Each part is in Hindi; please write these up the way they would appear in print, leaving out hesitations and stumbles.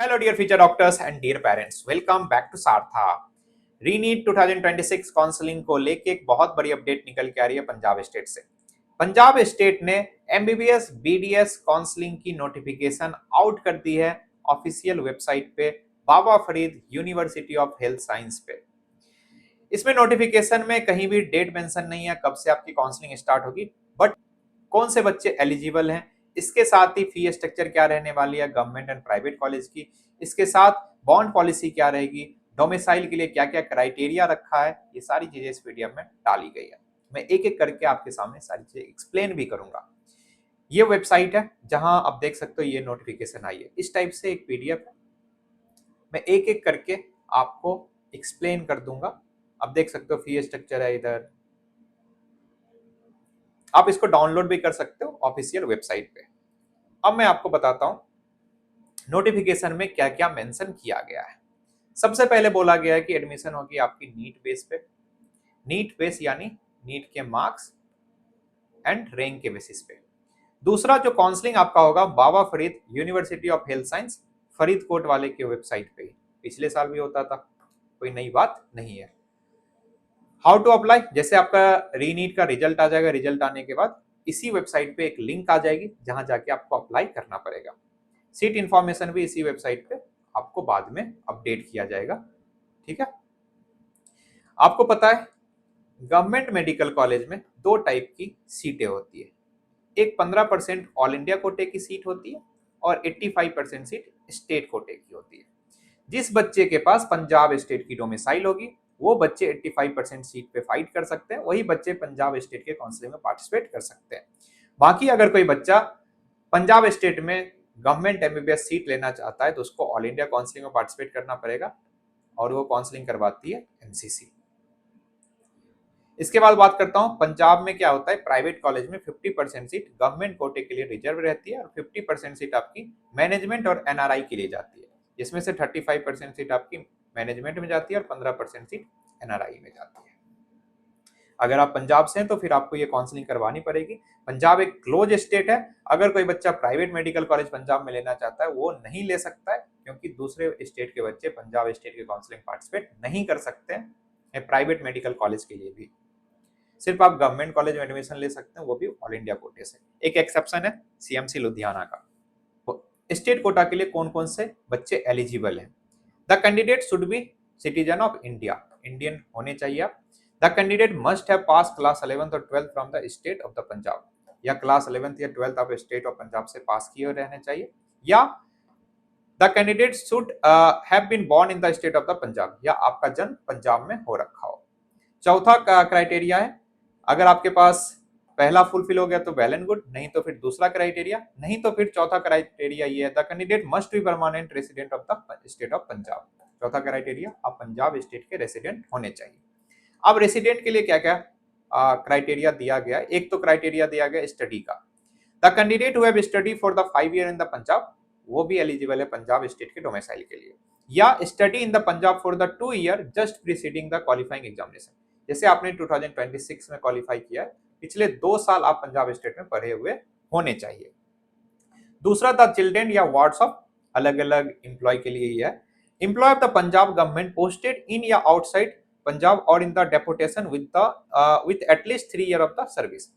Hello, dear future doctors and dear parents. Welcome back to Saratha. Re NEET 2026 counselling को लेके एक बहुत बड़ी अपडेट निकल के आ रही है पंजाब स्टेट से। पंजाब स्टेट ने एमबीबीएस बीडीएस काउंसलिंग की नोटिफिकेशन आउट कर दी है ऑफिशियल वेबसाइट पे, Baba Farid university of health science पे। इसमें नोटिफिकेशन में कहीं भी डेट मेंशन नहीं है कब से आपकी काउंसलिंग स्टार्ट होगी, बट कौन से बच्चे एलिजिबल हैं, इसके साथ ही फी स्ट्रक्चर क्या रहने वाली है गवर्नमेंट एंड प्राइवेट कॉलेज की, इसके साथ बॉन्ड पॉलिसी क्या रहेगी, डोमिसाइल के लिए क्या क्या क्राइटेरिया रखा है, ये सारी चीजें इस पीडीएफ में डाली गई है। मैं एक एक करके आपके सामने सारी चीजें एक्सप्लेन भी करूंगा। ये वेबसाइट है जहां आप देख सकते हो ये नोटिफिकेशन आई है, इस टाइप से एक पीडीएफ है। मैं एक एक करके आपको एक्सप्लेन कर दूंगा। अब देख सकते हो फी स्ट्रक्चर है इधर, आप इसको डाउनलोड भी कर सकते हो ऑफिशियल वेबसाइट पे। अब मैं आपको बताता हूं नोटिफिकेशन में क्या क्या मेंशन किया गया है। सबसे पहले बोला गया है कि एडमिशन होगी आपकी नीट बेस पे, नीट बेस यानी नीट के मार्क्स एंड रैंक के बेसिस पे। दूसरा जो काउंसलिंग आपका होगा Baba Farid university of health science Faridkot वाले के वेबसाइट पे, पिछले साल भी होता था, कोई नई बात नहीं है। हाउ टू अप्लाई, जैसे आपका रीनीट का रिजल्ट आ जाएगा, रिजल्ट आने के बाद इसी वेबसाइट पे एक लिंक आ जाएगी जहां जाके आपको अप्लाई करना पड़ेगा। सीट इंफॉर्मेशन भी इसी वेबसाइट पे आपको बाद में अपडेट किया जाएगा। ठीक है, आपको पता है गवर्नमेंट मेडिकल कॉलेज में दो टाइप की सीटें होती है। एक 15% ऑल इंडिया कोटे की सीट होती है और 85% सीट स्टेट कोटे की होती है। जिस बच्चे के पास पंजाब स्टेट की डोमिसाइल होगी वो बच्चे 85% सीट पे फाइट कर सकते हैं, वही बच्चे पंजाब स्टेट के काउंसलिंग में पार्टिसिपेट कर सकते हैं। बाकी अगर कोई बच्चा पंजाब स्टेट में गवर्नमेंट एमबीबीएस सीट लेना चाहता है तो उसको ऑल इंडिया काउंसलिंग में पार्टिसिपेट करना पड़ेगा और वो काउंसलिंग करवाती है एमसीसी। इसके बाद बात करता हूं पंजाब में क्या होता है, प्राइवेट कॉलेज में 50% सीट गवर्नमेंट कोटे के लिए रिजर्व रहती है और 50% सीट आपकी मैनेजमेंट और एनआरआई के लिए जाती है, जिसमें से 35% सीट आपकी मैनेजमेंट में जाती है और 15% सीट एनआरआई में जाती है। अगर आप पंजाब से हैं तो फिर आपको ये काउंसलिंग करवानी पड़ेगी। पंजाब एक क्लोज स्टेट है, अगर कोई बच्चा प्राइवेट मेडिकल कॉलेज पंजाब में लेना चाहता है वो नहीं ले सकता है, क्योंकि दूसरे स्टेट के बच्चे पंजाब स्टेट के काउंसलिंग पार्टिसिपेट नहीं कर सकते हैं प्राइवेट मेडिकल कॉलेज के लिए भी। सिर्फ आप गवर्नमेंट कॉलेज में एडमिशन ले सकते हैं, वो भी ऑल इंडिया कोटे से। एक एक्सेप्शन है सीएमसी लुधियाना का। स्टेट कोटा के लिए कौन कौन से बच्चे एलिजिबल हैं? The candidate should be citizen of India, Indian होने चाहिए आप। The candidate must have pass class 11th और 12th from the state of the Punjab, या क्लास 11th या 12th आप स्टेट ऑफ पंजाब से पास किए रहने चाहिए, या the candidate should have been born in the state of the Punjab, या आपका जन्म पंजाब में हो रखा हो। चौथा क्राइटेरिया है, अगर आपके पास पहला फुलफिल हो गया तो वेल एंड गुड, नहीं तो फिर दूसरा क्राइटेरिया, नहीं तो फिर चौथा क्राइटेरिया ये है the candidate must be permanent resident of the state of Punjab. चौथा क्राइटेरिया आप पंजाब स्टेट के रेसिडेंट होने चाहिए। अब रेसिडेंट के लिए क्या क्या क्राइटेरिया दिया गया, एक तो क्राइटेरिया दिया गया स्टडी का। The candidate who have study for the 5 year in the Punjab, वो भी एलिजिबल है पंजाब स्टेट के डोमिसाइल के लिए, या study in the Punjab for the 2 year just preceding the qualifying examination. जैसे आपने 2026 में क्वालिफाई किया है, पिछले 2 साल आप पंजाब स्टेट में पढ़े हुए होने चाहिए। दूसरा द चिल्ड्रेन या वार्ड्स ऑफ, अलग अलग एम्प्लॉय के लिए यह है, employ of the Punjab government posted in या आउटसाइड पंजाब और in the deputation with at least 3 year of the service.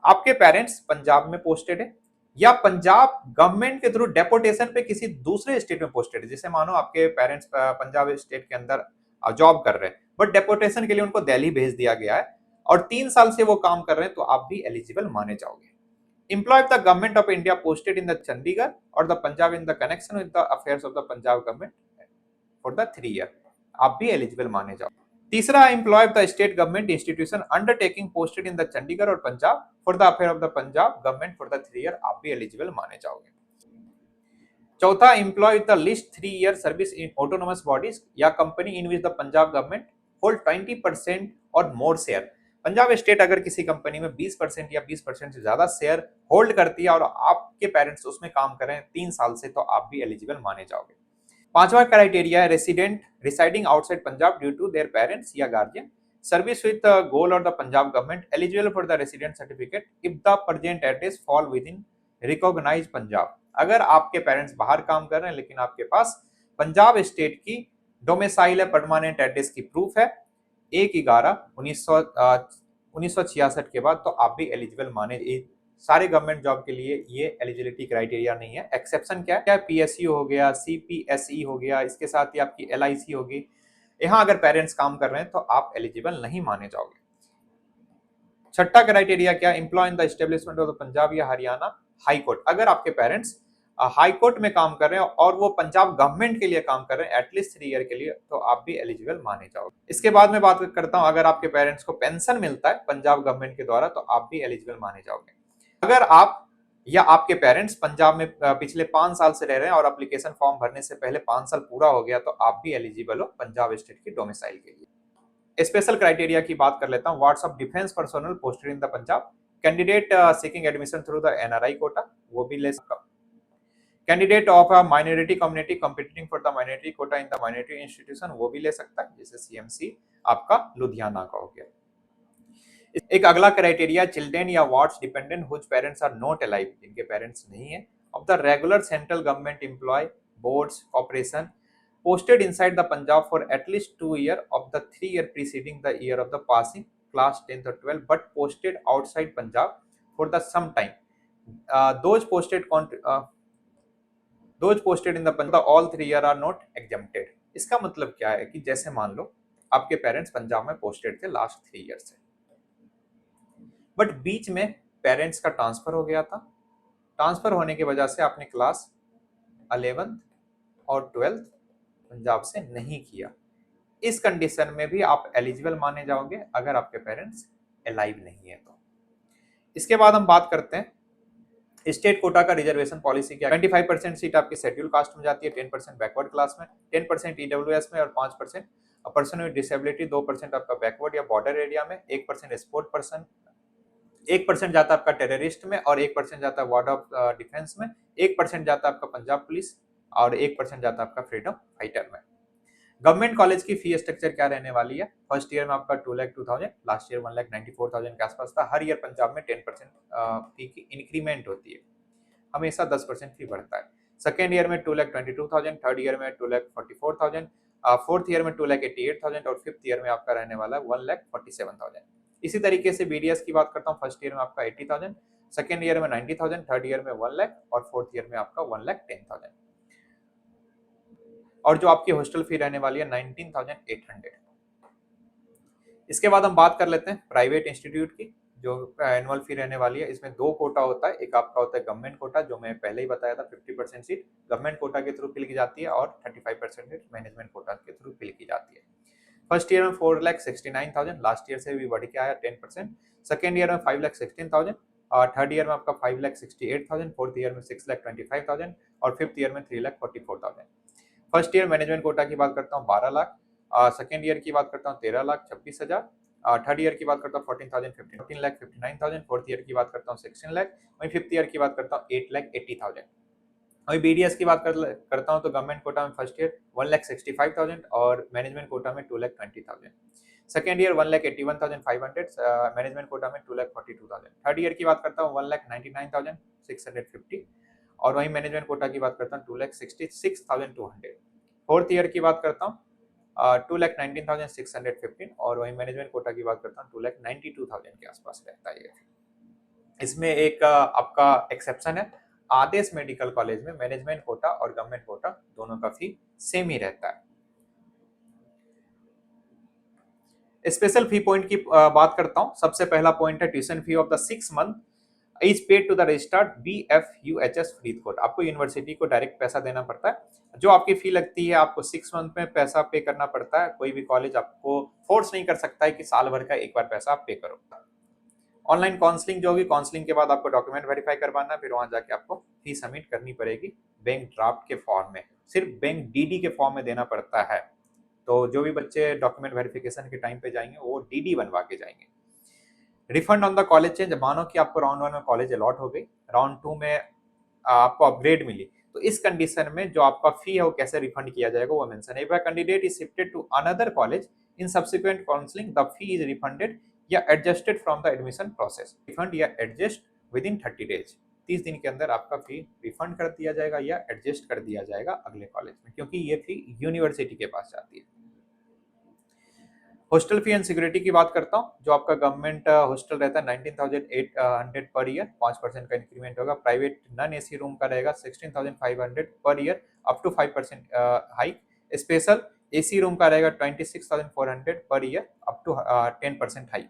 आपके पेरेंट्स पंजाब में पोस्टेड है या पंजाब गवर्नमेंट के थ्रू डेपोटेशन पे किसी दूसरे स्टेट में पोस्टेड है, जैसे मानो आपके पेरेंट्स पंजाब स्टेट के अंदर जॉब कर रहे हैं बट डेपोटेशन के लिए उनको दिल्ली भेज दिया गया है और 3 साल से वो काम कर रहे हैं, तो आप भी एलिजिबल माने जाओगे। Employ of the government of India posted in the Chandigarh और the Punjab in the connection with the affairs of the Punjab government for the 3 year, आप भी एलिजिबल माने जाओगे। तीसरा, employ of the state government institution undertaking posted in the Chandigarh और Punjab for the affair of the Punjab government for the 3 year, आप भी एलिजिबल माने जाओगे। चौथा, employ the list 3 year service in autonomous bodies या company in which the Punjab government hold 20% और मोर शेयर। पंजाब स्टेट अगर किसी कंपनी में 20% या 20% से ज्यादा शेयर होल्ड करती है और आपके पेरेंट्स उसमें काम कर रहे हैं 3 साल से, तो आप भी एलिजिबल माने जाओगे। पांचवा क्राइटेरिया है resident residing outside Punjab due to their parents या गार्जियन सर्विस विद द गोल और the Punjab government eligible for the resident certificate if the present address fall within recognize Punjab. अगर आपके पेरेंट्स बाहर काम कर रहे हैं लेकिन आपके पास पंजाब स्टेट की डोमिसाइल है, परमानेंट एड्रेस की प्रूफ है 1/11/1966 के बाद, तो आप भी एलिजिबल माने। सारे गवर्नमेंट जॉब के लिए ये एलिजिबिलिटी क्राइटेरिया नहीं है। एक्सेप्शन क्या है, पीएसयू हो गया, सीपीएसई हो गया, इसके साथ ही आपकी एलआईसी होगी, यहाँ अगर पेरेंट्स काम कर रहे हैं तो आप एलिजिबल नहीं माने जाओगे। छठा क्राइटेरिया क्या, employ in the establishment of the Punjab या हरियाणा हाई कोर्ट। अगर आपके पेरेंट्स हाई कोर्ट में काम कर रहे हैं और वो पंजाब गवर्नमेंट के लिए काम कर रहे हैं एटलीस्ट 3 ईयर के लिए, तो आप भी एलिजिबल माने जाओगे। इसके बाद में बात करता हूं, अगर आपके पेरेंट्स को पेंशन मिलता है पंजाब गवर्नमेंट के द्वारा तो आप भी एलिजिबल माने जाओगे। अगर आप या आपके पेरेंट्स पंजाब में पिछले 5 साल से रह रहे हैं और एप्लीकेशन फॉर्म भरने से पहले 5 साल पूरा हो गया, तो आप भी एलिजिबल हो पंजाब स्टेट की डोमिसाइल के लिए। स्पेशल क्राइटेरिया की बात कर लेता हूं, what's of defence personnel posted in the Punjab, candidate seeking admission through the NRI quota, वो भी ले सकता। Candidate of a minority community competing for the minority quota in the minority institution, वो भी ले सकता है, जैसे सीएमसी आपका लुधियाना का हो गया। एक अगला क्राइटेरिया, चिल्ड्रेन या wards dependent whose parents are not alive, जिनके पेरेंट्स नहीं है, of the regular central government employ boards corporation posted inside the Punjab for at least 2 years of the 3 year preceding the year of the passing class 10th or 12th, but posted outside Punjab for the some time. Those posted in the Punjab all 3 year are not exempted. इसका मतलब क्या है कि जैसे मान लो आपके पेरेंट्स पंजाब में पोस्टेड थे लास्ट 3 ईयर से, बट बीच में पेरेंट्स का ट्रांसफर हो गया था। ट्रांसफर होने की वजह से आपने क्लास 11th और 12th पंजाब से नहीं किया, इस कंडीशन में भी आप एलिजिबल माने जाओगे अगर आपके पेरेंट्स अलाइव नहीं है तो। इसके बाद हम बात करते हैं स्टेट कोटा का रिजर्वेशन पॉलिसी क्या। 25% सीट आपकी शेड्यूल कास्ट में जाती है, 10% बैकवर्ड क्लास में, 10% ईडब्ल्यूएस में और 5% पर्सन विद डिसेबिलिटी, 2% आपका बैकवर्ड या बॉर्डर एरिया में, 1% स्पोर्ट पर्सन, 1% जाता है आपका टेररिस्ट में और 1% जाता है वार्ड ऑफ डिफेंस में, 1% जाता है आपका पंजाब पुलिस और 1% जाता है आपका फ्रीडम फाइटर में। गवर्नमेंट कॉलेज की फी स्ट्रक्चर क्या रहने वाली है, फर्स्ट ईयर में आपका 2,02,000, लास्ट ईयर 1,94,000 के आसपास था। हर ईयर पंजाब में 10% फी की इंक्रीमेंट होती है, हमेशा 10% फी बढ़ता है। सेकेंड ईयर में 2,22,000, थर्ड ईयर में 2,44,000, फोर्थ ईयर में 2,88,000 और फिफ्थ ईयर में आपका रहने वाला है 1,47,000। इसी तरीके से बीडीएस की बात करता हूँ, फर्स्ट ईयर में आपका 80,000, सेकेंड ईयर में 90,000, थर्ड ईयर में 1 लाख और फोर्थ ईयर में आपका 1,10,000। और जो आपकी हॉस्टल फी रहने वाली है 19,800। इसके बाद हम बात कर लेते हैं प्राइवेट इंस्टीट्यूट की, जो एनुअल फी रहने वाली है। इसमें 2 कोटा होता है, एक आपका होता है गवर्नमेंट कोटा, जो मैं पहले ही बताया था 50% सीट गवर्नमेंट कोटा के थ्रू फिल की जाती है और 35% सीट मैनेजमेंट कोटा के थ्रू फिल की जाती है। फर्स्ट ईयर में 4,69,000, लास्ट ईयर से भी बढ़ के आया 10%। सेकेंड ईयर में 5,16,000, थर्ड ईयर में आपका 5,68,000, फोर्थ ईयर में 6,25,000 और फिफ्थ ईयर में 3,44,000। फर्स्ट ईयर मैनेजमेंट कोटा की बात करता हूँ 12 लाख, सेकेंड ईयर की बात करता हूँ 13,26,000, थर्ड ईयर की बात करता हूँ 14,59,000, फोर्थ ईयर की बात करता हूँ 16 लाख, वहीं फिफ्थ ईयर की बात करता हूँ 8,80,000। वही बीडीएस की बात करता हूँ तो गवर्नमेंट कोटा में फर्स्ट ईयर 1,65,000 और मैनेजमेंट कोटा में 2,20,000, सेकेंड ईयर 1,81,500, मैनेजमेंट कोटा में 2,42,000, थर्ड ईयर की बात करता हूँ 1,99,650 और वहीं मैनेजमेंट कोटा की बात करता हूँ 2,66,200, फोर्थ ईयर की बात करता हूँ 2,19,615 और वहीं मैनेजमेंट कोटा की बात करता हूँ 2,92,000 के आसपास रहता है। इसमें एक आपका एक्सेप्शन है, आदेश मेडिकल कॉलेज में मैनेजमेंट कोटा और गवर्नमेंट कोटा दोनों का फी सेम ही रहता है। स्पेशल फी पॉइंट की बात करता हूं, सबसे पहला पॉइंट है tuition fee of the 6 month is paid to the registered BFUHS Faridkot. आपको यूनिवर्सिटी को डायरेक्ट पैसा देना पड़ता है, जो आपकी फी लगती है आपको 6 मंथ में पैसा पे करना पड़ता है। कोई भी कॉलेज आपको फोर्स नहीं कर सकता है कि साल भर का एक बार पैसा आप पे करो। ऑनलाइन काउंसलिंग जो होगी, काउंसलिंग के बाद आपको डॉक्यूमेंट वेरीफाई करवाना, फिर वहां जाके आपको फी सबमिट करनी पड़ेगी बैंक ड्राफ्ट के फॉर्म में, सिर्फ बैंक डीडी के फॉर्म में देना पड़ता है। तो जो भी बच्चे डॉक्यूमेंट वेरिफिकेशन के टाइम पे जाएंगे वो डीडी बनवा के जाएंगे। Refund on the college change, मानो कि आपको राउंड 1 में कॉलेज अलॉट हो गई, राउंड 2 में आपको अपग्रेड मिली, तो इस कंडीशन में जो आपका फी है वो कैसे रिफंड किया जाएगा वो मेंशन है। If a candidate is shifted to another college in subsequent counselling the fee is refunded या adjusted from the admission process, refund या एडजस्ट विद इन 30 डेज। 30 दिन के अंदर आपका फी रिफंड कर दिया जाएगा या एडजस्ट कर दिया जाएगा अगले कॉलेज में, क्योंकि ये फी यूनिवर्सिटी के पास जाती है। हॉस्टल फी एंड सिक्योरिटी की बात करता हूँ। जो आपका गवर्नमेंट हॉस्टल रहता है 19,800 पर ईयर, 5% का इंक्रीमेंट होगा। प्राइवेट नॉन एसी रूम का रहेगा 16,500 per year, up to 5% hike. Special AC room का रहेगा 26,400 per year, up to 10% hike.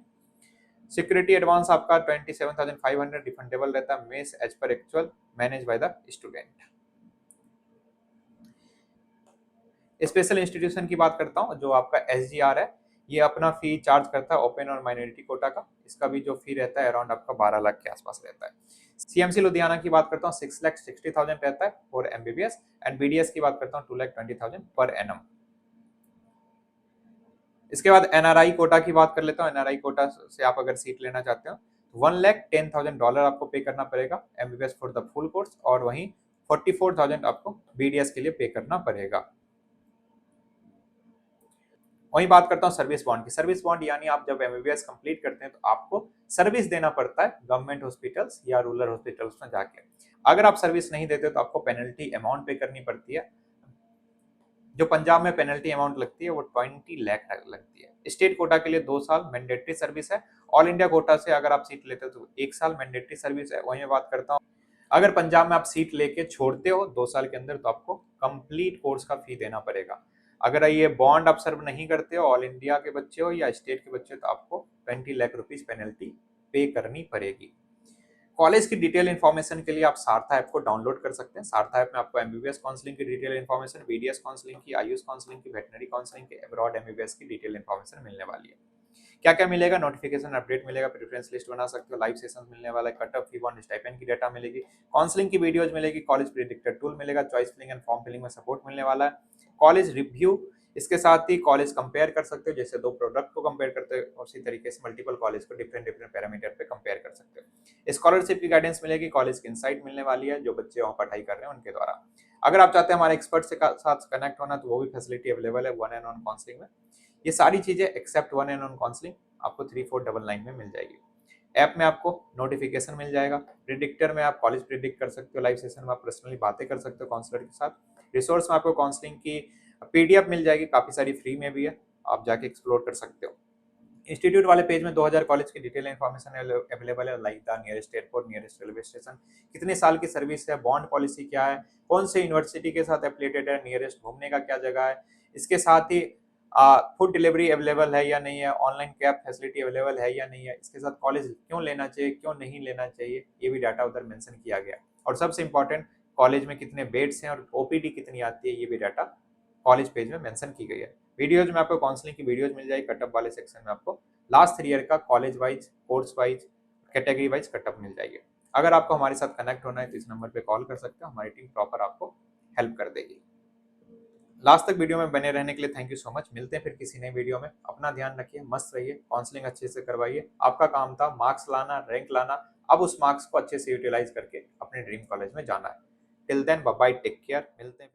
Security advance आपका 27,500 रिफंडेबल रहता है, mess as per actual, manage by the student. Special institution की बात करता हूँ। जो आपका SGR है, ये अपना फी चार्ज करता है ओपन और माइनॉरिटी कोटा का। इसका भी जो फी रहता है अराउंड आपका 12 लाख के आसपास रहता है। CMC लुधियाना की बात करता हूँ 6,60,000 रहता है फॉर MBBS, एंड BDS की बात करता हूँ 2,20,000 पर एनम। इसके बाद NRI कोटा की बात कर लेता हूँ। NRI कोटा से आप अगर सीट लेना चाहते हो तो $1,10,000 आपको पे करना पड़ेगा MBBS for the full course, और वहीं 44,000 आपको BDS के लिए पे करना पड़ेगा। वही बात करता हूँ सर्विस बॉन्ड की। सर्विस बॉन्ड यानी आप जब MBBS कंप्लीट करते हैं तो आपको सर्विस देना पड़ता है गवर्नमेंट हॉस्पिटल्स या रूरल हॉस्पिटल्स में जाके। अगर आप सर्विस नहीं देते तो आपको पेनल्टी अमाउंट पे करनी पड़ती है। जो पंजाब में पेनल्टी अमाउंट लगती है वो 20 लाख लगती है। स्टेट कोटा के लिए 2 साल मैंडेटरी सर्विस है। ऑल इंडिया कोटा से अगर आप सीट लेते हो तो 1 साल मैंडेटरी सर्विस है। वही मैं बात करता हूँ, अगर पंजाब में आप सीट लेके छोड़ते हो 2 साल के अंदर तो आपको कंप्लीट कोर्स का फी देना पड़ेगा। अगर ये बॉन्ड आप सर्व नहीं करते हो, ऑल इंडिया के बच्चे हो या स्टेट के बच्चे हो, तो आपको 20 लाख रुपीज पेनल्टी पे करनी पड़ेगी। कॉलेज की डिटेल इन्फॉर्मेशन के लिए आप सारथा ऐप को डाउनलोड कर सकते हैं। सारथा ऐप में आपको MBBS काउंसलिंग की डिटेल इन्फॉर्मेशन, BDS काउंसलिंग की, आयुष काउंसलिंग की, वेटनरी काउंसलिंग की, अब्रॉड MBBS की डिटेल इन्फॉर्मेशन मिलने वाली है। क्या क्या मिलेगा? नोटिफिकेशन अपडेट मिलेगा, प्रेफरेंस लिस्ट बना सकते हो, लाइव सेशन मिलने वाला है, cut off fee bond stipend की डाटा मिलेगी, काउंसलिंग की वीडियोज मिलेगी, कॉलेज प्रेडिक्टर टूल मिलेगा, choice filling and form filling में सपोर्ट मिलने वाला है, कॉलेज रिव्यू, इसके साथ ही कॉलेज कंपेयर कर सकते हो, जैसे दो प्रोडक्ट को कंपेयर करते हो उसी तरीके से मल्टीपल कॉलेज को डिफरेंट डिफरेंट पैरामीटर पे कंपेयर कर सकते हो। स्कॉलरशिप की गाइडेंस मिलेगी, कॉलेज की इनसाइट मिलने वाली है जो बच्चे वहाँ पढ़ाई कर रहे हैं उनके द्वारा। अगर आप चाहते हैं हमारे एक्सपर्ट से साथ कनेक्ट होना तो वो भी फैसिलिटी अवेलेबल है 1 एंड 1 काउंसलिंग में। ये सारी चीजें एक्सेप्ट 1 एंड 1 काउंसलिंग आपको 3499 में मिल जाएगी। ऐप में आपको नोटिफिकेशन मिल जाएगा, प्रिडिक्टर में आप कॉलेज प्रिडिक्ट कर सकते हो, लाइव सेशन में आप पर्सनली बातें कर सकते हो काउंसलर के साथ, रिसोर्स में आपको काउंसलिंग की PDF मिल जाएगी, काफी सारी फ्री में भी है, आप जाके एक्सप्लोर कर सकते हो। इंस्टीट्यूट वाले पेज में 2000 कॉलेज की डिटेल इन्फॉर्मेशन अवेलेबल है, like the nearest airport, nearest railway station, कितने साल की सर्विस है, बॉन्ड पॉलिसी क्या है, कौन से यूनिवर्सिटी के साथ एफिलिएटेड है, नियरेस्ट घूमने का क्या जगह है, इसके साथ ही फूड डिलीवरी अवेलेबल है या नहीं है, ऑनलाइन कैब फैसिलिटी अवेलेबल है या नहीं है, इसके साथ कॉलेज क्यों लेना चाहिए क्यों नहीं लेना चाहिए, ये भी डाटा उधर मेंशन किया गया। और सबसे इंपॉर्टेंट, कॉलेज में कितने बेड्स हैं और OPD कितनी आती है, ये भी डाटा कॉलेज पेज में मेंशन की गई है। वीडियोज में आपको काउंसलिंग की वीडियोज मिल जाएगी, कटअप वाले सेक्शन में आपको लास्ट 3 ईयर का college wise, course wise, category wise cutoff मिल जाएगी। अगर आपको हमारे साथ कनेक्ट होना है तो इस नंबर पे कॉल कर सकते हो, हमारी टीम प्रॉपर आपको हेल्प कर देगी। लास्ट तक वीडियो में बने रहने के लिए थैंक यू सो मच। मिलते हैं फिर किसी नई वीडियो में। अपना ध्यान रखिए, मस्त रहिए, काउंसलिंग अच्छे से करवाइए। आपका काम था मार्क्स लाना, रैंक लाना, अब उस मार्क्स को अच्छे से यूटिलाइज करके अपने ड्रीम कॉलेज में जाना है। Till then bye bye, take care, मिलते हैं।